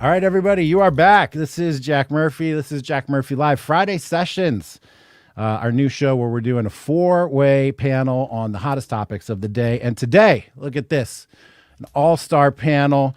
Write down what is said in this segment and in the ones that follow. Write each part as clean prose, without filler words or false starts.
All right, everybody, you are back. This is Jack Murphy. This is Jack Murphy Live Friday Sessions, our new show where we're doing a four-way panel on the hottest topics of the day. And today, look at this, an all-star panel,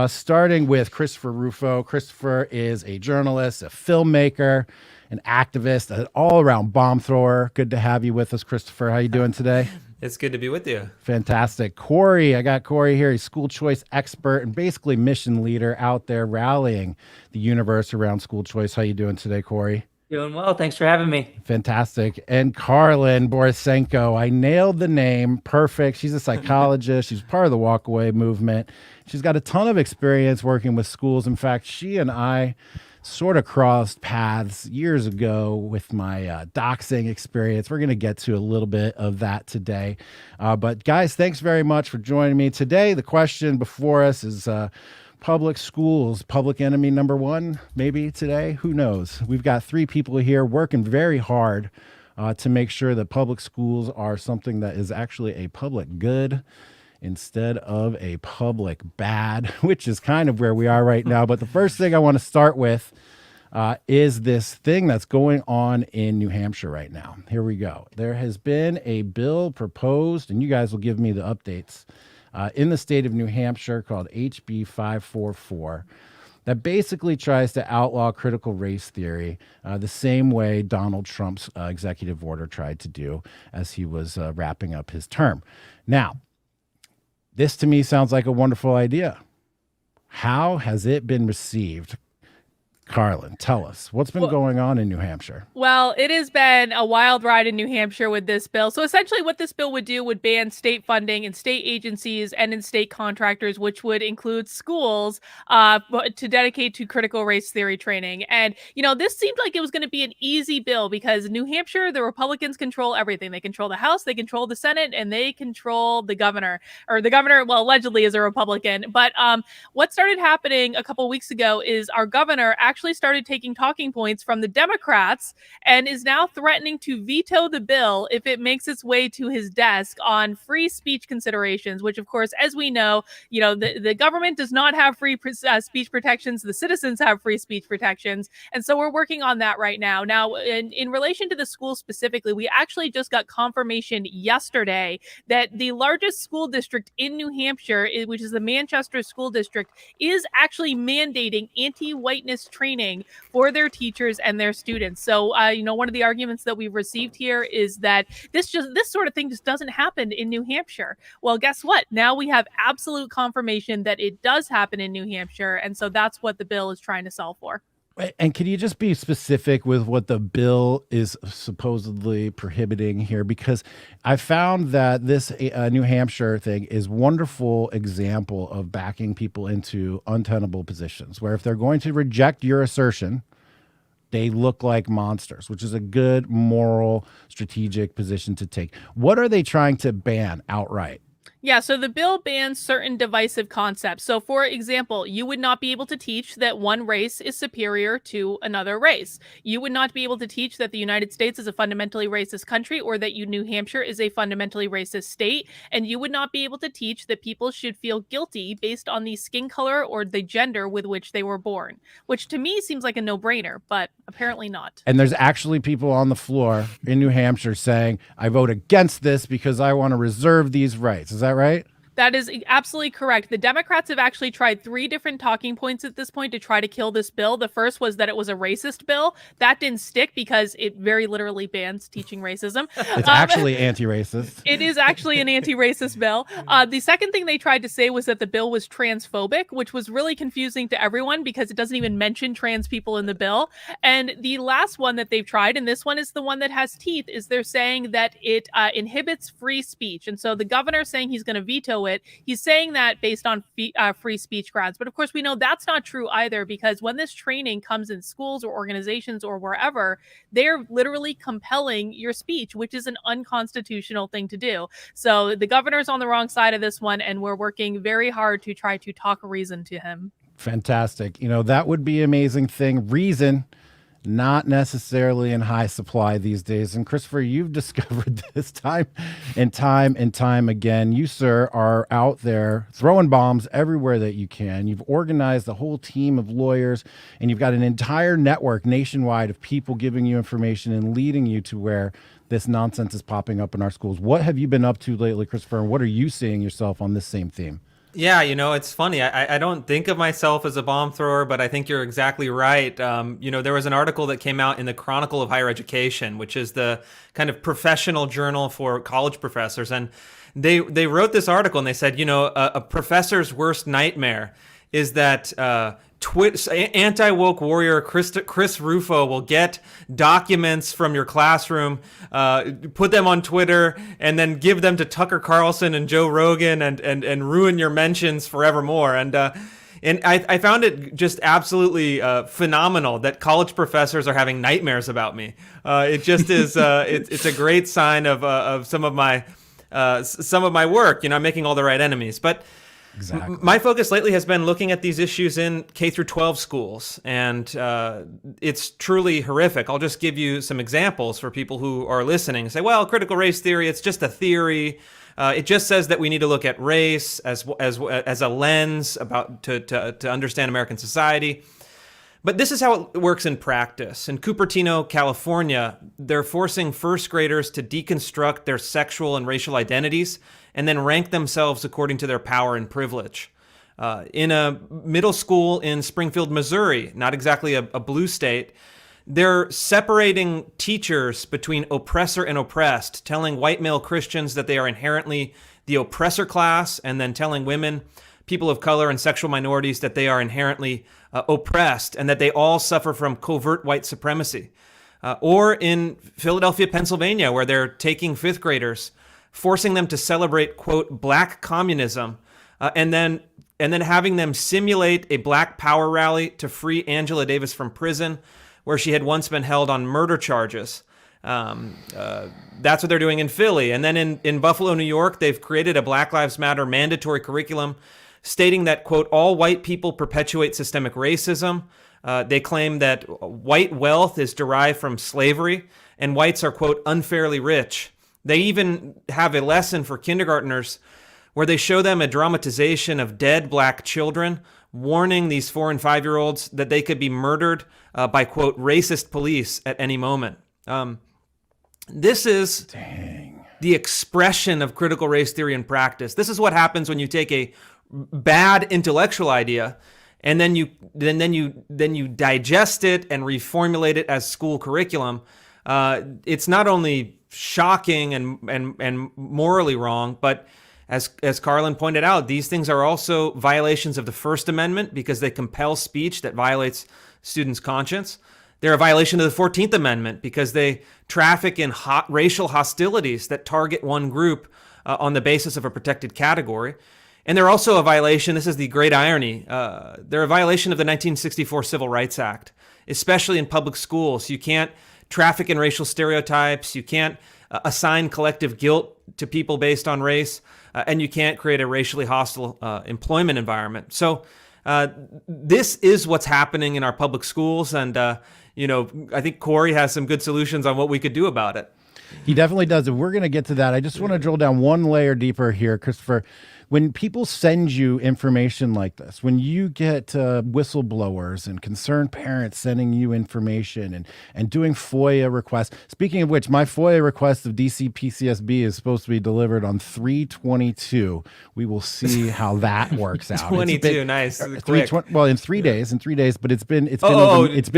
starting with Christopher Rufo. Christopher is a journalist, a filmmaker, an activist, an all-around bomb thrower. Good to have you with us, Christopher. How you doing today? It's good to be with you. Fantastic. Corey, I got Corey here. He's school choice expert and basically mission leader out there rallying the universe around school choice. How you doing today, Corey? Doing well. Thanks for having me. Fantastic. And Carlin Borisenko, I nailed the name. Perfect. She's a psychologist. She's part of the walkaway movement. She's got a ton of experience working with schools. In fact, she and I sort of crossed paths years ago with my doxing experience. We're going to get to a little bit of that today. But guys, thanks very much for joining me today. The question before us is public schools, public enemy number one, maybe today. Who knows? We've got three people here working very hard to make sure that public schools are something that is actually a public good instead of a public bad, which is kind of where we are right now. But the first thing I want to start with is this thing that's going on in New Hampshire right now. Here we go. There has been a bill proposed, and you guys will give me the updates, in the state of New Hampshire called HB 544 that basically tries to outlaw critical race theory the same way Donald Trump's executive order tried to do as he was wrapping up his term. Now, this to me sounds like a wonderful idea. How has it been received? Carlin, tell us, what's been going on in New Hampshire? Well, it has been a wild ride in New Hampshire with this bill. So essentially what this bill would do would ban state funding in state agencies and in state contractors, which would include schools to dedicate to critical race theory training. And, you know, this seemed like it was going to be an easy bill because in New Hampshire, the Republicans control everything. They control the House, they control the Senate, and they control the governor. Or the governor, well, allegedly is a Republican. But what started happening a couple of weeks ago is our governor actually started taking talking points from the Democrats and is now threatening to veto the bill if it makes its way to his desk on free speech considerations, which of course, as we know, the government does not have free speech protections. The citizens have free speech protections. And so we're working on that right now. Now, in relation to the school specifically, we actually just got confirmation yesterday that the largest school district in New Hampshire, which is the Manchester School District, is actually mandating anti-whiteness training for their teachers and their students. So, one of the arguments that we've received here is that this sort of thing just doesn't happen in New Hampshire. Well, guess what? Now we have absolute confirmation that it does happen in New Hampshire. And so that's what the bill is trying to solve for. And can you just be specific with what the bill is supposedly prohibiting here? Because I found that this New Hampshire thing is a wonderful example of backing people into untenable positions, where if they're going to reject your assertion, they look like monsters, which is a good moral, strategic position to take. What are they trying to ban outright? Yeah, so the bill bans certain divisive concepts. So, for example, you would not be able to teach that one race is superior to another race. You would not be able to teach that the United States is a fundamentally racist country or that New Hampshire is a fundamentally racist state. And you would not be able to teach that people should feel guilty based on the skin color or the gender with which they were born, which to me seems like a no-brainer, but apparently not. And there's actually people on the floor in New Hampshire saying, I vote against this because I want to reserve these rights. Is that right? That is absolutely correct. The Democrats have actually tried 3 different talking points at this point to try to kill this bill. The first was that it was a racist bill. That didn't stick because it very literally bans teaching racism. It's actually anti-racist. It is actually an anti-racist bill. The second thing they tried to say was that the bill was transphobic, which was really confusing to everyone because it doesn't even mention trans people in the bill. And the last one that they've tried, and this one is the one that has teeth, is they're saying that it inhibits free speech. And so the governor's saying he's going to veto it. He's saying that based on free speech grounds. But of course, we know that's not true either, because when this training comes in schools or organizations or wherever, they're literally compelling your speech, which is an unconstitutional thing to do. So the governor's on the wrong side of this one, and we're working very hard to try to talk reason to him. Fantastic. That would be an amazing thing. Reason not necessarily in high supply these days. And Christopher, you've discovered this time and time again. You, sir, are out there throwing bombs everywhere that you can. You've organized a whole team of lawyers, and you've got an entire network nationwide of people giving you information and leading you to where this nonsense is popping up in our schools. What have you been up to lately, Christopher, and what are you seeing yourself on this same theme? Yeah, it's funny. I don't think of myself as a bomb thrower, but I think you're exactly right. There was an article that came out in the Chronicle of Higher Education, which is the kind of professional journal for college professors. And they wrote this article and they said, a professor's worst nightmare is that anti-woke warrior Chris Rufo will get documents from your classroom, put them on Twitter, and then give them to Tucker Carlson and Joe Rogan and ruin your mentions forevermore. And I found it just absolutely phenomenal that college professors are having nightmares about me. It just is. It's a great sign of some of my work. I'm making all the right enemies, but. Exactly. My focus lately has been looking at these issues in K through 12 schools, and it's truly horrific. I'll just give you some examples for people who are listening and say, well, critical race theory, it's just a theory. It just says that we need to look at race as a lens to understand American society. But this is how it works in practice. In Cupertino, California, they're forcing first graders to deconstruct their sexual and racial identities and then rank themselves according to their power and privilege. In a middle school in Springfield, Missouri, not exactly a blue state, they're separating teachers between oppressor and oppressed, telling white male Christians that they are inherently the oppressor class, and then telling women, people of color, and sexual minorities that they are inherently oppressed and that they all suffer from covert white supremacy. Or in Philadelphia, Pennsylvania, where they're taking fifth graders, forcing them to celebrate, quote, black communism, and then having them simulate a black power rally to free Angela Davis from prison, where she had once been held on murder charges. That's what they're doing in Philly. And then in Buffalo, New York, they've created a Black Lives Matter mandatory curriculum stating that, quote, all white people perpetuate systemic racism. They claim that white wealth is derived from slavery and whites are, quote, unfairly rich. They even have a lesson for kindergartners where they show them a dramatization of dead black children, warning these 4- and 5-year-olds that they could be murdered by, quote, racist police at any moment. This is the expression of critical race theory in practice. This is what happens when you take a bad intellectual idea and then you digest it and reformulate it as school curriculum. It's not only shocking and morally wrong, but as Carlin pointed out, these things are also violations of the First Amendment because they compel speech that violates students' conscience. They're a violation of the 14th Amendment because they traffic in racial hostilities that target one group on the basis of a protected category. And they're also a violation, this is the great irony, they're a violation of the 1964 Civil Rights Act, especially in public schools. You can't traffic in racial stereotypes, you can't assign collective guilt to people based on race, and you can't create a racially hostile employment environment. So this is what's happening in our public schools, and I think Corey has some good solutions on what we could do about it. He definitely does, and we're going to get to that. I just want to drill down one layer deeper here, Christopher. When people send you information like this, when you get whistleblowers and concerned parents sending you information and doing FOIA requests. Speaking of which, my FOIA request of DCPCSB is supposed to be delivered on 3/22. We will see how that works out. 22, nice. In 3 days, but it's been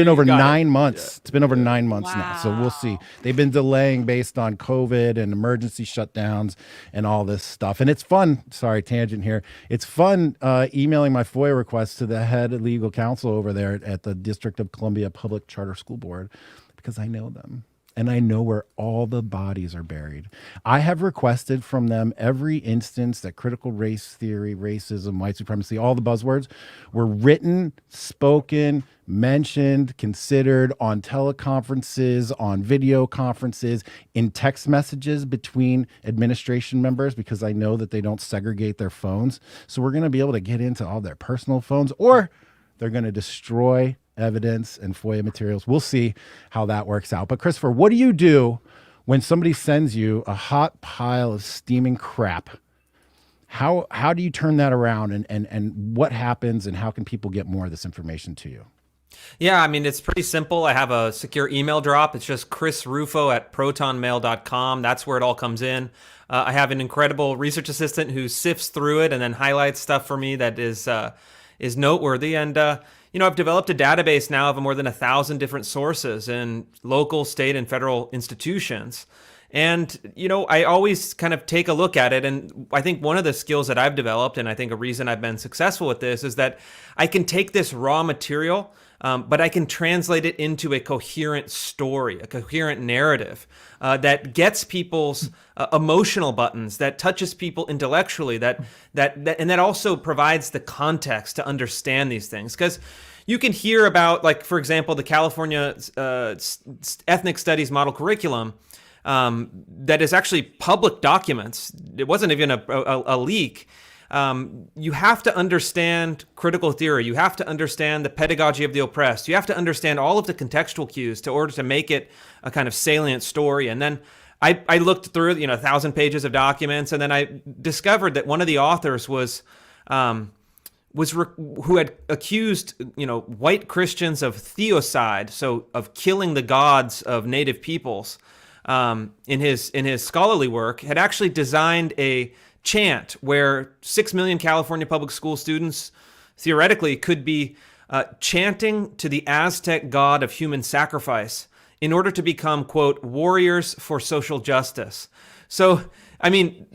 over 9 months. Yeah. It's been over 9 months now, so we'll see. They've been delaying based on COVID and emergency shutdowns and all this stuff, and it's fun. Sorry, tangent here. It's fun emailing my FOIA requests to the head legal counsel over there at the District of Columbia Public Charter School Board because I know them and I know where all the bodies are buried. I have requested from them every instance that critical race theory, racism, white supremacy, all the buzzwords were written, spoken, mentioned, considered on teleconferences, on video conferences, in text messages between administration members, because I know that they don't segregate their phones. So we're going to be able to get into all their personal phones, or they're going to destroy evidence and FOIA materials. We'll see how that works out. But Christopher, what do you do when somebody sends you a hot pile of steaming crap? How do you turn that around, and what happens, and how can people get more of this information to you? Yeah, I mean, it's pretty simple. I have a secure email drop. It's just chrisrufo@protonmail.com. That's where it all comes in. I have an incredible research assistant who sifts through it and then highlights stuff for me that is noteworthy. And I've developed a database now of more than 1,000 different sources in local, state, and federal institutions. And, I always kind of take a look at it. And I think one of the skills that I've developed, and I think a reason I've been successful with this, is that I can take this raw material, but I can translate it into a coherent story, a coherent narrative that gets people's emotional buttons, that touches people intellectually, and that also provides the context to understand these things. Because you can hear about, like, for example, the California Ethnic Studies Model Curriculum, that is actually public documents. It wasn't even a leak. You have to understand critical theory. You have to understand the pedagogy of the oppressed. You have to understand all of the contextual cues in order to make it a kind of salient story. And then I looked through 1,000 pages of documents, and then I discovered that one of the authors was who had accused white Christians of theocide, so of killing the gods of native peoples. In his scholarly work, had actually designed a chant where 6 million California public school students theoretically could be chanting to the Aztec god of human sacrifice in order to become, quote, warriors for social justice. So, I mean,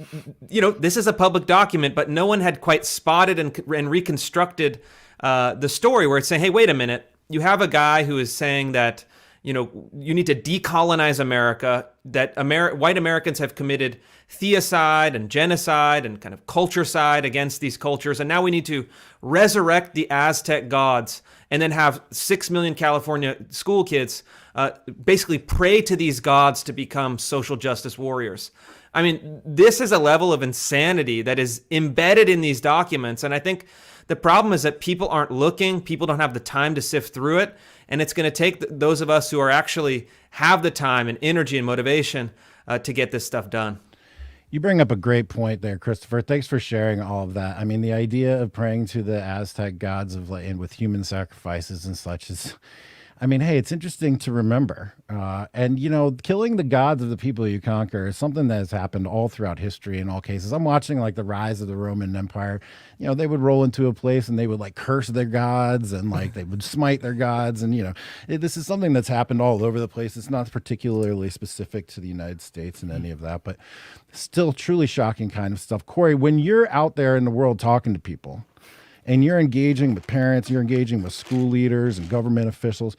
this is a public document, but no one had quite spotted and reconstructed the story where it's saying, hey, wait a minute, you have a guy who is saying that you need to decolonize America, that white Americans have committed theocide and genocide and kind of culturecide against these cultures. And now we need to resurrect the Aztec gods and then have 6 million California school kids basically pray to these gods to become social justice warriors. I mean, this is a level of insanity that is embedded in these documents. And I think the problem is that people aren't looking, people don't have the time to sift through it. And it's going to take those of us who are actually have the time and energy and motivation to get this stuff done. You bring up a great point there, Christopher. Thanks for sharing all of that. I mean, the idea of praying to the Aztec gods and with human sacrifices and such is, I mean, hey, it's interesting to remember. And, killing the gods of the people you conquer is something that has happened all throughout history in all cases. I'm watching like the rise of the Roman Empire. They would roll into a place and they would like curse their gods and like they would smite their gods. And, this is something that's happened all over the place. It's not particularly specific to the United States and any of that, but still truly shocking kind of stuff. Corey, when you're out there in the world talking to people, and you're engaging with parents, you're engaging with school leaders and government officials,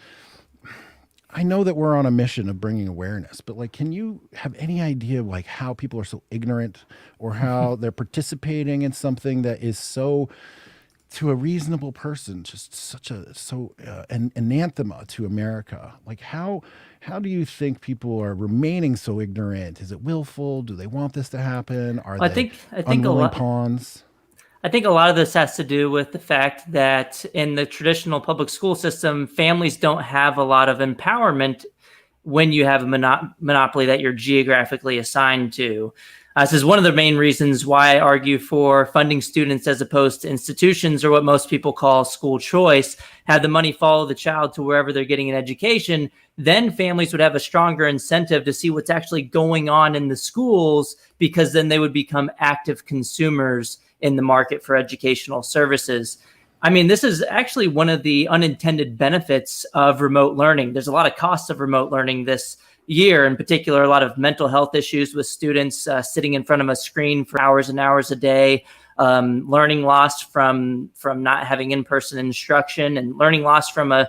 I know that we're on a mission of bringing awareness, but like, can you have any idea of like how people are so ignorant or how they're participating in something that is so, to a reasonable person, just an anathema to America? Like how do you think people are remaining so ignorant? Is it willful? Do they want this to happen? Are I they think unwilling pawns? I think a lot of this has to do with the fact that in the traditional public school system, families don't have a lot of empowerment when you have a monopoly that you're geographically assigned to. This is one of the main reasons why I argue for funding students as opposed to institutions, or what most people call school choice. Have the money follow the child to wherever they're getting an education. Then families would have a stronger incentive to see what's actually going on in the schools, because then they would become active consumers in the market for educational services. I mean, this is actually one of the unintended benefits of remote learning. There's a lot of costs of remote learning this year, in particular, a lot of mental health issues with students sitting in front of a screen for hours and hours a day, learning loss from not having in-person instruction, and learning loss from a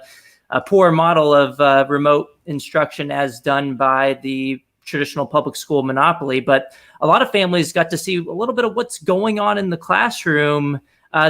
poor model of remote instruction as done by the traditional public school monopoly. But a lot of families got to see a little bit of what's going on in the classroom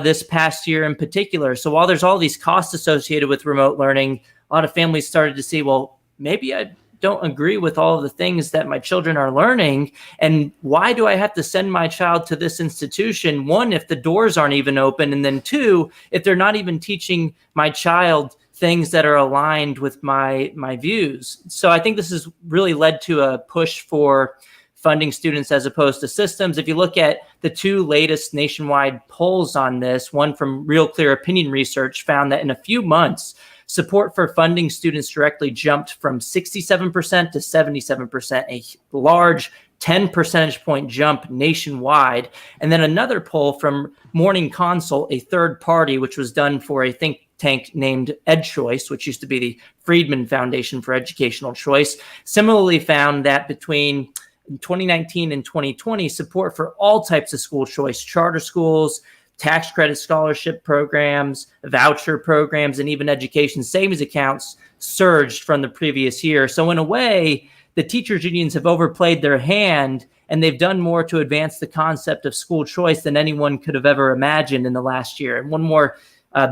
this past year in particular. So while there's all these costs associated with remote learning, a lot of families started to see, well, maybe I don't agree with all of the things that my children are learning. And why do I have to send my child to this institution? One, if the doors aren't even open. And then two, if they're not even teaching my child things that are aligned with my views. So I think this has really led to a push for funding students as opposed to systems. If you look at the two latest nationwide polls on this, one from Real Clear Opinion Research found that in a few months, support for funding students directly jumped from 67% to 77%, a large 10 percentage point jump nationwide. And then another poll from Morning Consult, a third party, which was done for a think tank named EdChoice, which used to be the Friedman Foundation for Educational Choice, similarly found that between 2019 and 2020, support for all types of school choice, charter schools, tax credit scholarship programs, voucher programs, and even education savings accounts surged from the previous year. So in a way, the teachers unions have overplayed their hand, and they've done more to advance the concept of school choice than anyone could have ever imagined in the last year. And one more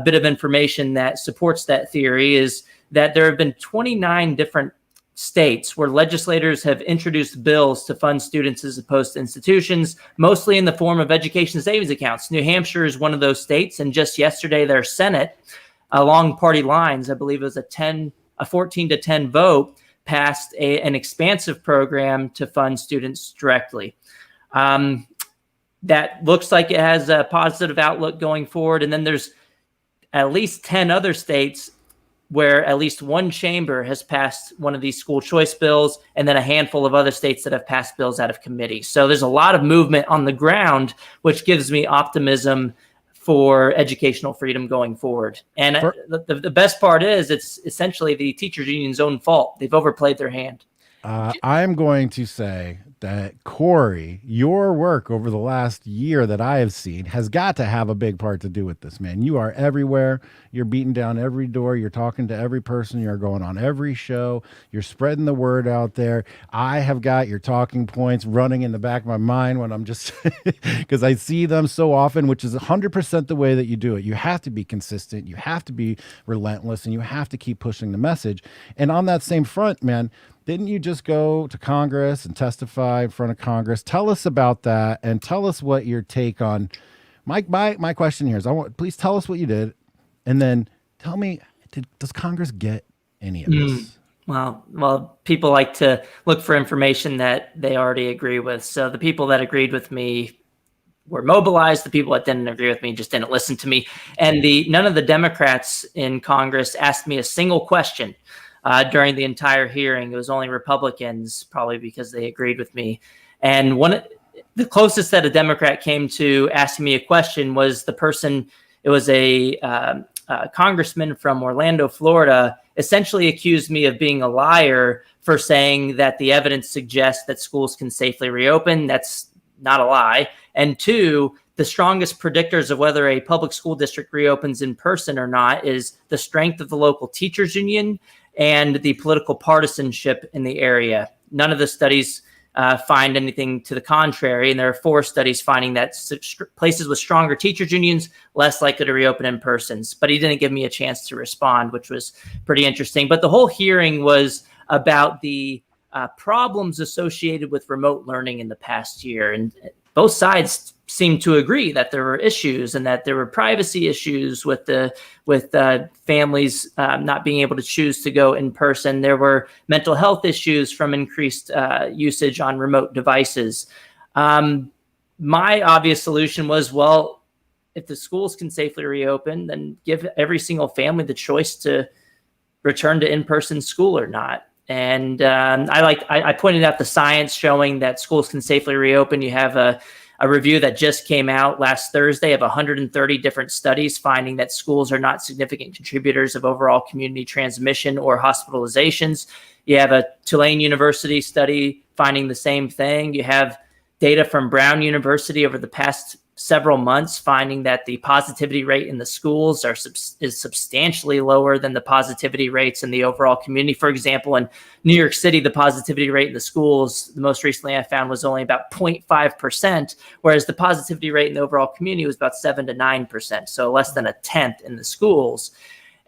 bit of information that supports that theory is that there have been 29 different states where legislators have introduced bills to fund students as opposed to institutions, mostly in the form of education savings accounts. New Hampshire is one of those states, and just yesterday their Senate, along party lines, I believe it was a 14 to 10 vote, passed an expansive program to fund students directly. That looks like it has a positive outlook going forward. And then there's at least 10 other states where at least one chamber has passed one of these school choice bills, and then a handful of other states that have passed bills out of committee. So there's a lot of movement on the ground, which gives me optimism for educational freedom going forward. And the best part is it's essentially the teachers union's own fault. They've overplayed their hand. I'm going to say that, Corey, your work over the last year that I have seen has got to have a big part to do with this, man. You are everywhere. You're beating down every door. You're talking to every person. You're going on every show. You're spreading the word out there. I have got your talking points running in the back of my mind when I'm just, because I see them so often, which is 100% the way that you do it. You have to be consistent. You have to be relentless, and you have to keep pushing the message. And on that same front, man, didn't you just go to Congress and testify in front of Congress? Tell us about that, and tell us what your take on my question here is, please tell us what you did, and then tell me, does Congress get any of this? Well, people like to look for information that they already agree with. So the people that agreed with me were mobilized. The people that didn't agree with me just didn't listen to me. And none of the Democrats in Congress asked me a single question during the entire hearing. It was only Republicans, probably because they agreed with me. And the closest that a Democrat came to asking me a question was the person. It was a congressman from Orlando, Florida, essentially accused me of being a liar for saying that the evidence suggests that schools can safely reopen. That's not a lie. And two, the strongest predictors of whether a public school district reopens in person or not is the strength of the local teachers union and the political partisanship in the area. None of the studies find anything to the contrary, and there are 4 studies finding that places with stronger teachers unions less likely to reopen in persons. But he didn't give me a chance to respond, which was pretty interesting. But the whole hearing was about the problems associated with remote learning in the past year, and both sides seemed to agree that there were issues and that there were privacy issues with families not being able to choose to go in person. There were mental health issues from increased usage on remote devices. My obvious solution was, well, if the schools can safely reopen, then give every single family the choice to return to in-person school or not. And I pointed out the science showing that schools can safely reopen. You have a review that just came out last Thursday of 130 different studies finding that schools are not significant contributors of overall community transmission or hospitalizations. You have a Tulane University study finding the same thing. You have data from Brown University over the past several months finding that the positivity rate in the schools is substantially lower than the positivity rates in the overall community. For example, in New York City, the positivity rate in the schools, the most recently I found, was only about 0.5%, whereas the positivity rate in the overall community was about 7 to 9%, so less than a tenth in the schools.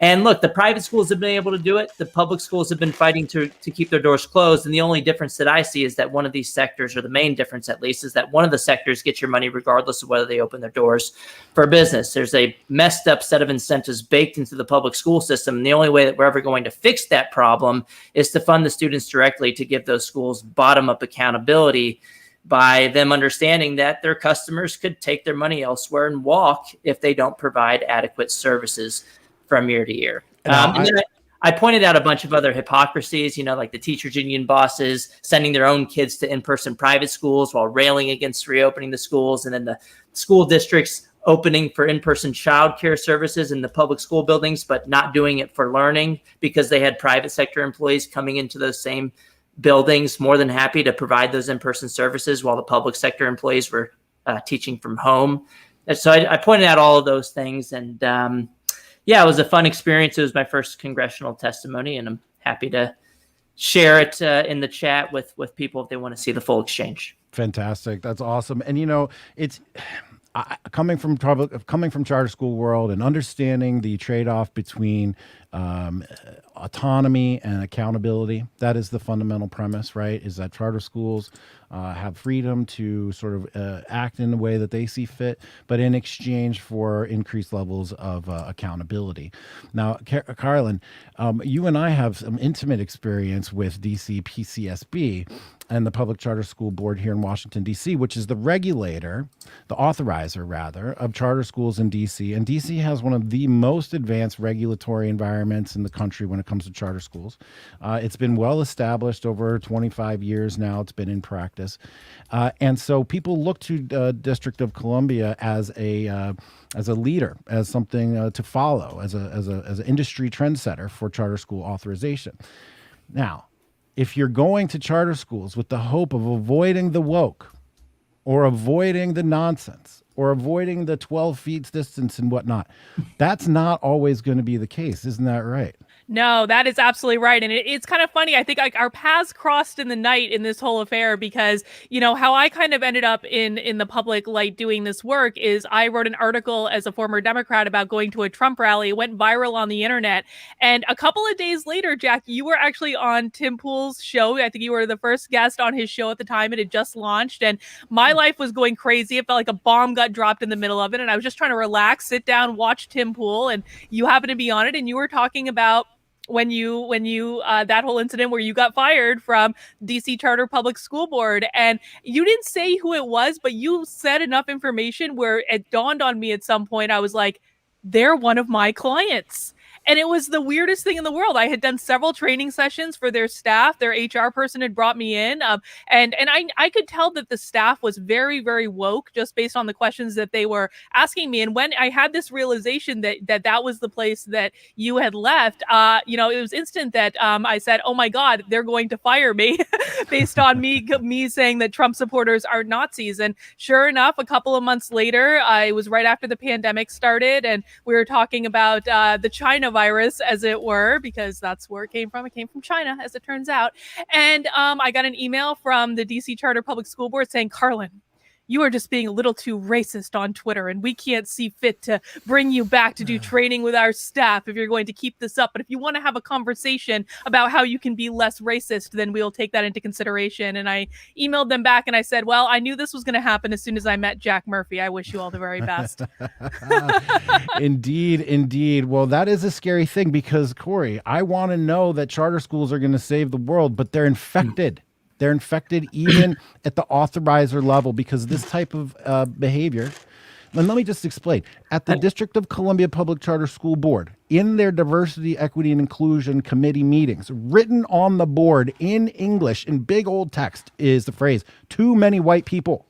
And look, the private schools have been able to do it. The public schools have been fighting to keep their doors closed. And the only difference that I see is that one of these sectors, or the main difference at least, is that one of the sectors gets your money regardless of whether they open their doors for business. There's a messed up set of incentives baked into the public school system. And the only way that we're ever going to fix that problem is to fund the students directly, to give those schools bottom-up accountability by them understanding that their customers could take their money elsewhere and walk if they don't provide adequate services from year to year. And then I pointed out a bunch of other hypocrisies, like the teachers union bosses sending their own kids to in-person private schools while railing against reopening the schools, and then the school districts opening for in-person childcare services in the public school buildings, but not doing it for learning because they had private sector employees coming into those same buildings, more than happy to provide those in-person services while the public sector employees were teaching from home. And so I pointed out all of those things, and it was a fun experience. It was my first congressional testimony, and I'm happy to share it in the chat with people if they want to see the full exchange. Fantastic. That's awesome. And it's coming from charter school world and understanding the trade-off between autonomy and accountability. That is the fundamental premise, right? Is that charter schools have freedom to sort of act in the way that they see fit, but in exchange for increased levels of accountability. Now, Carlin, you and I have some intimate experience with DC PCSB and the Public Charter School Board here in Washington, D.C., which is the regulator, the authorizer, rather, of charter schools in D.C. And D.C. has one of the most advanced regulatory environments in the country when it comes to charter schools. It's been well established over 25 years now. It's been in practice. And so people look to District of Columbia as a leader, as something to follow, as an industry trendsetter for charter school authorization. Now, if you're going to charter schools with the hope of avoiding the woke or avoiding the nonsense or avoiding the 12 feet distance and whatnot, that's not always going to be the case. Isn't that right? No, that is absolutely right. And it's kind of funny. I think our paths crossed in the night in this whole affair because, how I kind of ended up in the public light doing this work is I wrote an article as a former Democrat about going to a Trump rally. It went viral on the internet. And a couple of days later, Jack, you were actually on Tim Pool's show. I think you were the first guest on his show at the time. It had just launched. And my life was going crazy. It felt like a bomb got dropped in the middle of it. And I was just trying to relax, sit down, watch Tim Pool. And you happened to be on it. And you were talking about when you that whole incident where you got fired from DC Charter Public School Board, and you didn't say who it was, but you said enough information where it dawned on me at some point. I was like, they're one of my clients. And it was the weirdest thing in the world. I had done several training sessions for their staff. Their HR person had brought me in. And I could tell that the staff was very, very woke just based on the questions that they were asking me. And when I had this realization that was the place that you had left, it was instant that I said, oh my God, they're going to fire me based on me saying that Trump supporters are Nazis. And sure enough, a couple of months later, it was right after the pandemic started. And we were talking about the China virus, as it were, because that's where it came from. It came from China, as it turns out. And I got an email from the DC Charter Public School Board saying, Carlin, you are just being a little too racist on Twitter, and we can't see fit to bring you back to do training with our staff if you're going to keep this up. But if you want to have a conversation about how you can be less racist, then we'll take that into consideration. And I emailed them back and I said, well, I knew this was going to happen as soon as I met Jack Murphy. I wish you all the very best. Indeed. Well, that is a scary thing because, Corey, I want to know that charter schools are going to save the world, but they're infected. They're infected even at the authorizer level because this type of behavior. And let me just explain. At the District of Columbia Public Charter School Board, in their Diversity, Equity, and Inclusion Committee meetings, written on the board in English in big old text is the phrase, too many white people.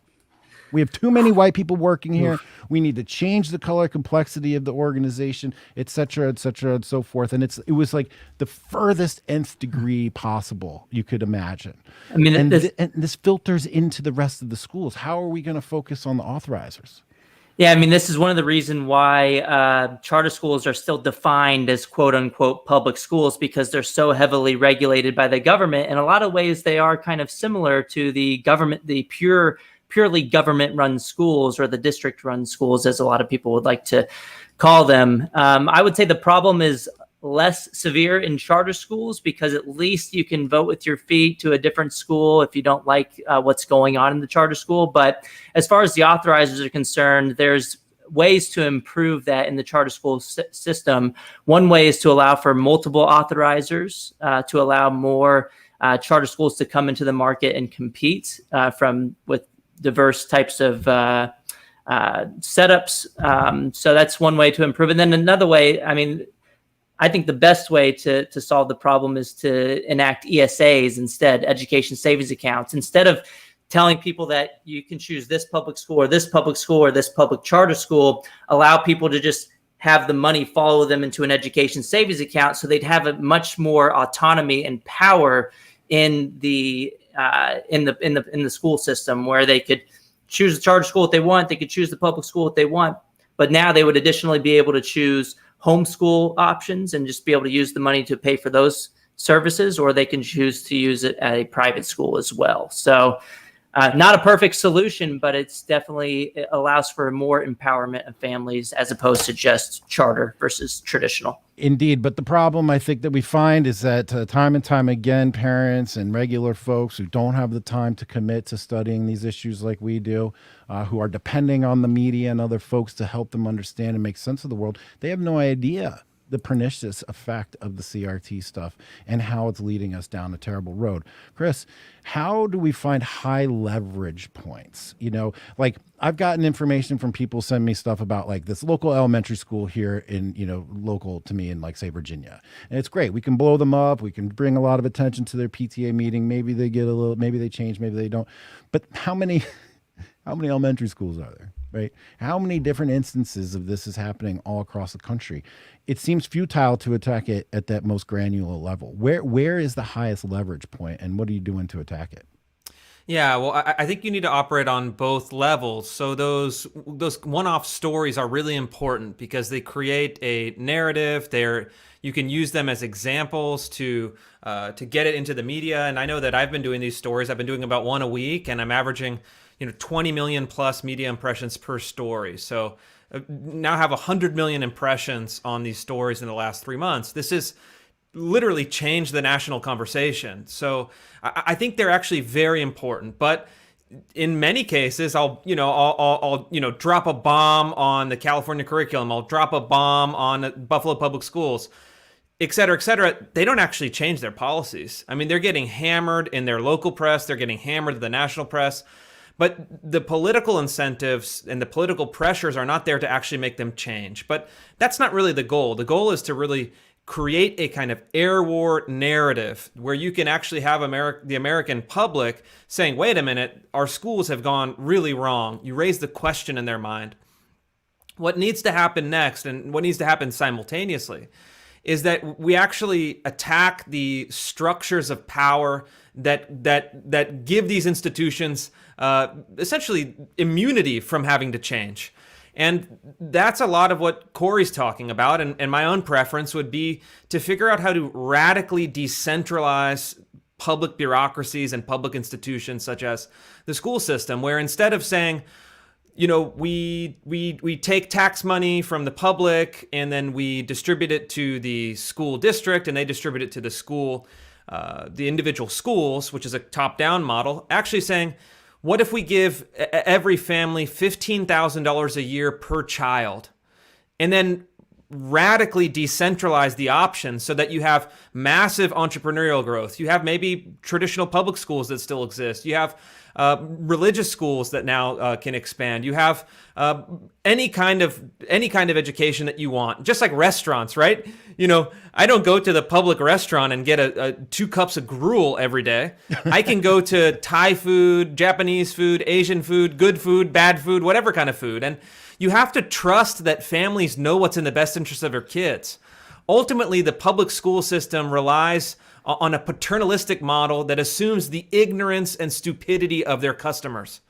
We have too many white people working here. We need to change the color complexity of the organization, et cetera, and so forth. And it was like the furthest nth degree possible you could imagine. I mean, and this filters into the rest of the schools. How are we going to focus on the authorizers? Yeah, I mean, this is one of the reasons why charter schools are still defined as quote unquote public schools because they're so heavily regulated by the government. In a lot of ways, they are kind of similar to the government, the purely government-run schools or the district-run schools, as a lot of people would like to call them. I would say the problem is less severe in charter schools, because at least you can vote with your feet to a different school if you don't like what's going on in the charter school. But as far as the authorizers are concerned, there's ways to improve that in the charter school system. One way is to allow for multiple authorizers, to allow more charter schools to come into the market and compete with diverse types of setups. So that's one way to improve. And then another way, I think the best way to solve the problem is to enact ESAs instead, education savings accounts. Instead of telling people that you can choose this public school or this public school or this public charter school, allow people to just have the money follow them into an education savings account, so they'd have a much more autonomy and power in the school system, where they could choose the charter school if they want, they could choose the public school if they want, but now they would additionally be able to choose homeschool options and just be able to use the money to pay for those services, or they can choose to use it at a private school as well. So not a perfect solution, but it allows for more empowerment of families as opposed to just charter versus traditional. Indeed. But the problem I think that we find is that time and time again, parents and regular folks who don't have the time to commit to studying these issues like we do, who are depending on the media and other folks to help them understand and make sense of the world, they have no idea the pernicious effect of the CRT stuff and how it's leading us down a terrible road. Chris, how do we find high leverage points? Like I've gotten information from people send me stuff about like this local elementary school here in, local to me in like say Virginia. And it's great. We can blow them up. We can bring a lot of attention to their PTA meeting. Maybe they maybe they change, maybe they don't. But how many elementary schools are there? Right? How many different instances of this is happening all across the country? It seems futile to attack it at that most granular level. Where is the highest leverage point, and what are you doing to attack it? Yeah, well, I think you need to operate on both levels. So those one-off stories are really important because they create a narrative. You can use them as examples to get it into the media. And I know that I've been doing these stories. I've been doing about one a week, and I'm averaging 20 million plus media impressions per story. So now have 100 million impressions on these stories in the last 3 months. This has literally changed the national conversation. So I think they're actually very important. But in many cases, I'll drop a bomb on the California curriculum. I'll drop a bomb on Buffalo Public Schools, et cetera, et cetera. They don't actually change their policies. They're getting hammered in their local press. They're getting hammered in the national press. But the political incentives and the political pressures are not there to actually make them change. But that's not really the goal. The goal is to really create a kind of air war narrative where you can actually have the American public saying, wait a minute, our schools have gone really wrong. You raise the question in their mind. What needs to happen next, and what needs to happen simultaneously, is that we actually attack the structures of power that give these institutions essentially immunity from having to change. And that's a lot of what Corey's talking about. And my own preference would be to figure out how to radically decentralize public bureaucracies and public institutions such as the school system, where instead of saying, we take tax money from the public and then we distribute it to the school district and they distribute it to the school, the individual schools, which is a top-down model, actually saying, what if we give every family $15,000 a year per child, and then radically decentralize the options so that you have massive entrepreneurial growth? You have maybe traditional public schools that still exist. You have religious schools that now can expand. You have any kind of education that you want, just like restaurants, right? I don't go to the public restaurant and get 2 cups of gruel every day. I can go to Thai food, Japanese food, Asian food, good food, bad food, whatever kind of food. And you have to trust that families know what's in the best interest of their kids. Ultimately, the public school system relies on a paternalistic model that assumes the ignorance and stupidity of their customers.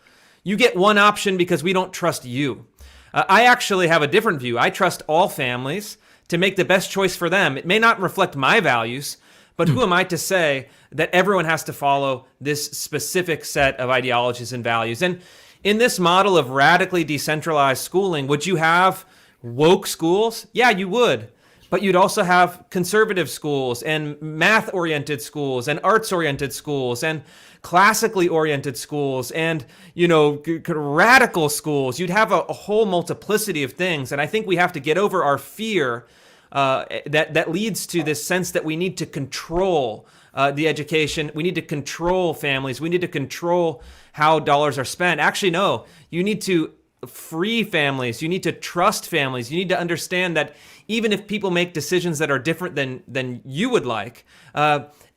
You get one option because we don't trust you. I actually have a different view. I trust all families to make the best choice for them. It may not reflect my values, but who am I to say that everyone has to follow this specific set of ideologies and values? And in this model of radically decentralized schooling, would you have woke schools? Yeah, you would. But you'd also have conservative schools and math-oriented schools and arts-oriented schools and classically oriented schools and, radical schools. You'd have a whole multiplicity of things. And I think we have to get over our fear that leads to this sense that we need to control the education. We need to control families. We need to control how dollars are spent. Actually, no, you need to free families. You need to trust families. You need to understand that even if people make decisions that are different than you would like,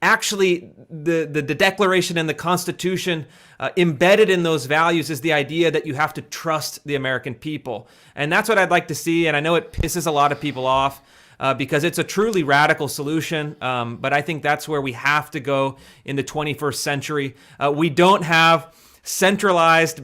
actually the Declaration and the Constitution embedded in those values is the idea that you have to trust the American people. And that's what I'd like to see. And I know it pisses a lot of people off because it's a truly radical solution. But I think that's where we have to go in the 21st century. We don't have centralized,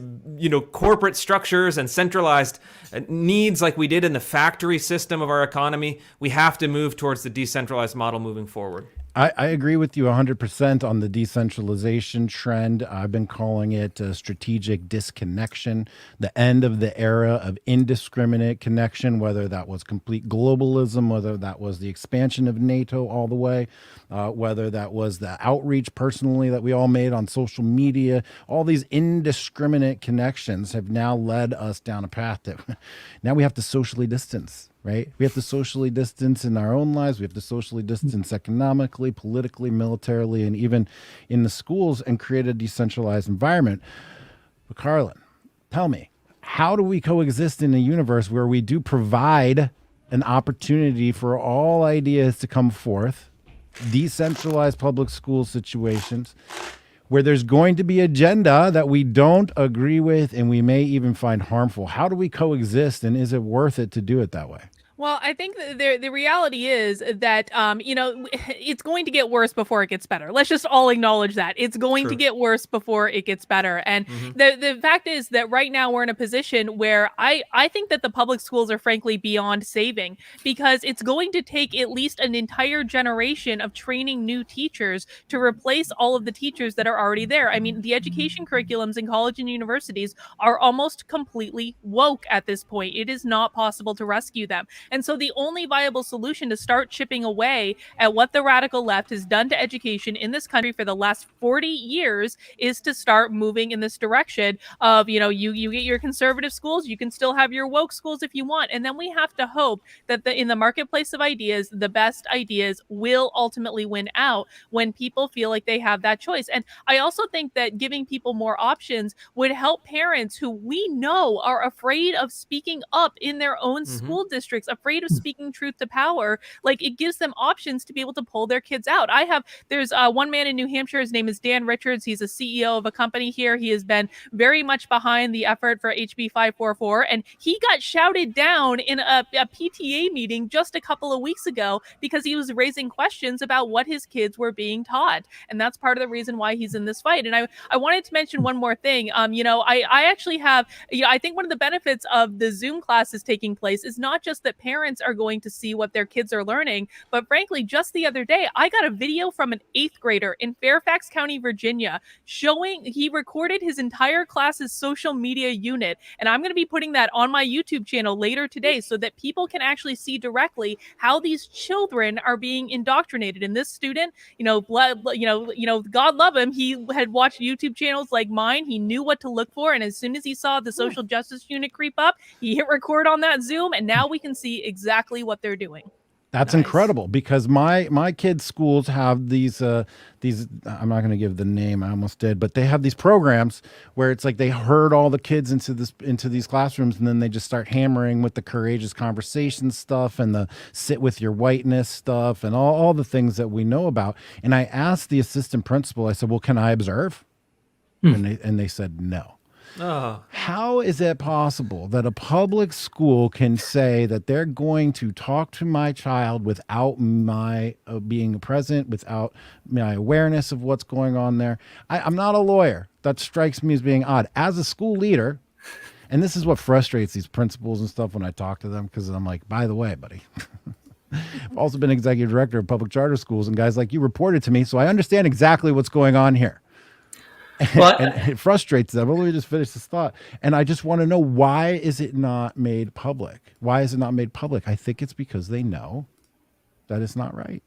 corporate structures and centralized needs like we did in the factory system of our economy. We have to move towards the decentralized model moving forward. I agree with you 100% on the decentralization trend. I've been calling it strategic disconnection, the end of the era of indiscriminate connection, whether that was complete globalism, whether that was the expansion of NATO all the way, whether that was the outreach personally that we all made on social media. All these indiscriminate connections have now led us down a path that now we have to socially distance. Right? We have to socially distance in our own lives. We have to socially distance economically, politically, militarily, and even in the schools and create a decentralized environment. But Carlin, tell me, how do we coexist in a universe where we do provide an opportunity for all ideas to come forth, decentralized public school situations, where there's going to be agenda that we don't agree with and we may even find harmful? How do we coexist, and is it worth it to do it that way? Well, I think the reality is that, it's going to get worse before it gets better. Let's just all acknowledge that. It's going to get worse before it gets better. And the fact is that right now we're in a position where I think that the public schools are frankly beyond saving, because it's going to take at least an entire generation of training new teachers to replace all of the teachers that are already there. I mean, the education curriculums in college and universities are almost completely woke at this point. It is not possible to rescue them. And so the only viable solution to start chipping away at what the radical left has done to education in this country for the last 40 years is to start moving in this direction of, you get your conservative schools, you can still have your woke schools if you want. And then we have to hope that in the marketplace of ideas, the best ideas will ultimately win out when people feel like they have that choice. And I also think that giving people more options would help parents who we know are afraid of speaking up in their own school districts, afraid of speaking truth to power. Like, it gives them options to be able to pull their kids out. There's one man in New Hampshire. His name is Dan Richards. He's a CEO of a company here. He has been very much behind the effort for HB 544. And he got shouted down in a PTA meeting just a couple of weeks ago because he was raising questions about what his kids were being taught. And that's part of the reason why he's in this fight. And I wanted to mention one more thing. I actually have, I think one of the benefits of the Zoom classes taking place is not just that parents are going to see what their kids are learning, but frankly, just the other day, I got a video from an 8th grader in Fairfax County, Virginia, showing he recorded his entire class's social media unit. And I'm going to be putting that on my YouTube channel later today so that people can actually see directly how these children are being indoctrinated. And this student, God love him, he had watched YouTube channels like mine. He knew what to look for. And as soon as he saw the social justice unit creep up, he hit record on that Zoom, and now we can see exactly what they're doing. That's incredible, because my kids' schools have these I'm not going to give the name, I almost did, but they have these programs where it's like they herd all the kids into these classrooms, and then they just start hammering with the courageous conversation stuff and the sit with your whiteness stuff and all the things that we know about. And I asked the assistant principal, I said, well, can I observe? And they said no. Oh. How is it possible that a public school can say that they're going to talk to my child without my being present, without my awareness of what's going on there? I'm not a lawyer. That strikes me as being odd. As a school leader, and this is what frustrates these principals and stuff when I talk to them, because I'm like, by the way, buddy, I've also been executive director of public charter schools, and guys like you reported to me, so I understand exactly what's going on here. And it frustrates them. Well, let me just finish this thought. And I just want to know, why is it not made public? Why is it not made public? I think it's because they know that is not right.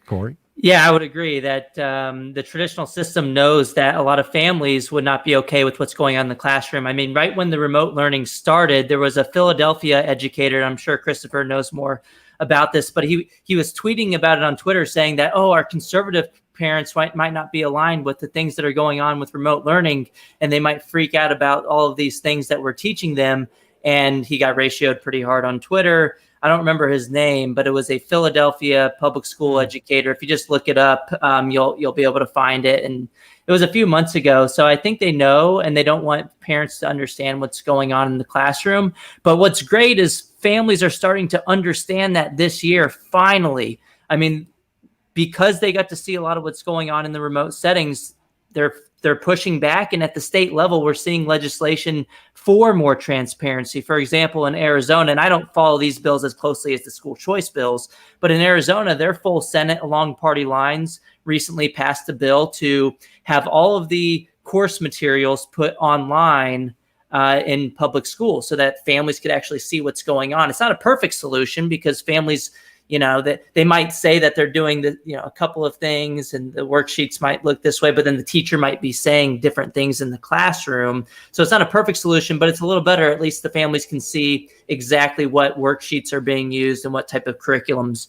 Corey? Yeah, I would agree that the traditional system knows that a lot of families would not be okay with what's going on in the classroom. I mean, right when the remote learning started, there was a Philadelphia educator, I'm sure Christopher knows more about this, but he was tweeting about it on Twitter saying that, oh, our conservative parents might not be aligned with the things that are going on with remote learning, and they might freak out about all of these things that we're teaching them. And he got ratioed pretty hard on Twitter. I don't remember his name, but it was a Philadelphia public school educator. If you just look it up, you'll be able to find it. And it was a few months ago. So I think they know, and they don't want parents to understand what's going on in the classroom. But what's great is families are starting to understand that this year, finally. I mean, because they got to see a lot of what's going on in the remote settings, they're pushing back. And at the state level, we're seeing legislation for more transparency. For example, in Arizona, and I don't follow these bills as closely as the school choice bills, but in Arizona, their full Senate along party lines recently passed a bill to have all of the course materials put online in public schools so that families could actually see what's going on. It's not a perfect solution because families, that they might say that they're doing a couple of things and the worksheets might look this way, but then the teacher might be saying different things in the classroom. So it's not a perfect solution, but it's a little better. At least the families can see exactly what worksheets are being used and what type of curriculums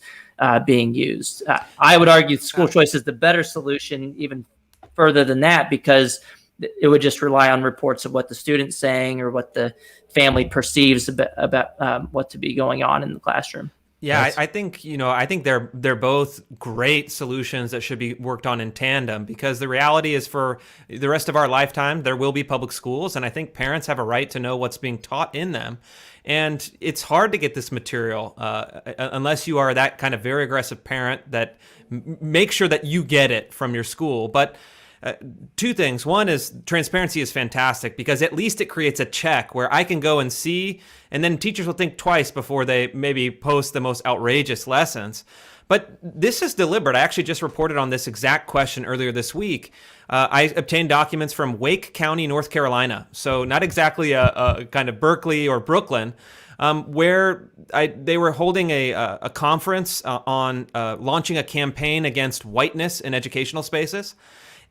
being used. I would argue school choice is the better solution even further than that, because it would just rely on reports of what the student's saying or what the family perceives about what to be going on in the classroom. Yeah, I think they're both great solutions that should be worked on in tandem, because the reality is for the rest of our lifetime there will be public schools, and I think parents have a right to know what's being taught in them. And it's hard to get this material unless you are that kind of very aggressive parent that makes sure that you get it from your school. But two things. One is transparency is fantastic because at least it creates a check where I can go and see, and then teachers will think twice before they maybe post the most outrageous lessons. But this is deliberate. I actually just reported on this exact question earlier this week. I obtained documents from Wake County, North Carolina. So not exactly a kind of Berkeley or Brooklyn, where they were holding a conference on launching a campaign against whiteness in educational spaces.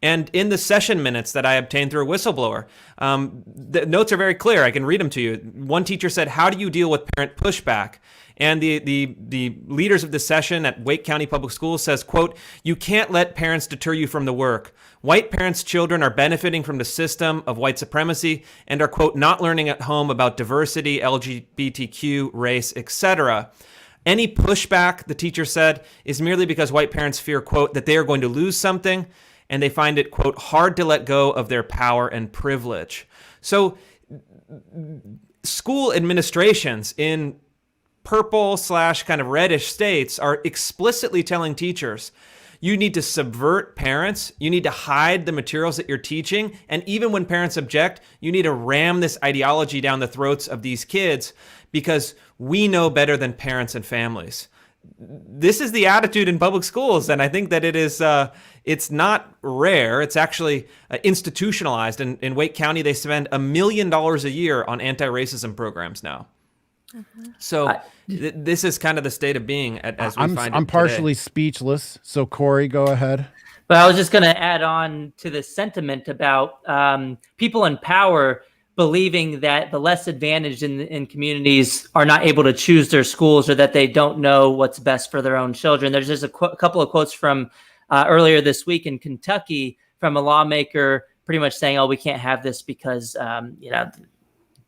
And in the session minutes that I obtained through a whistleblower, the notes are very clear. I can read them to you. One teacher said, "How do you deal with parent pushback?" And the leaders of the session at Wake County Public Schools says, quote, "You can't let parents deter you from the work. White parents' children are benefiting from the system of white supremacy and are, quote, not learning at home about diversity, LGBTQ, race, etc. Any pushback," the teacher said, "is merely because white parents fear, quote, that they are going to lose something, and they find it, quote, hard to let go of their power and privilege." So school administrations in purple / kind of reddish states are explicitly telling teachers, you need to subvert parents, you need to hide the materials that you're teaching, and even when parents object, you need to ram this ideology down the throats of these kids because we know better than parents and families. This is the attitude in public schools, and I think that it is it's not rare. It's actually institutionalized. In Wake County, they spend $1 million a year on anti-racism programs now. Mm-hmm. So this is kind of the state of being as we find it I'm partially today. speechless. So Corey, go ahead. But I was just going to add on to the sentiment about people in power believing that the less advantaged in communities are not able to choose their schools or that they don't know what's best for their own children. There's just a couple of quotes from earlier this week in Kentucky from a lawmaker pretty much saying, oh, we can't have this because,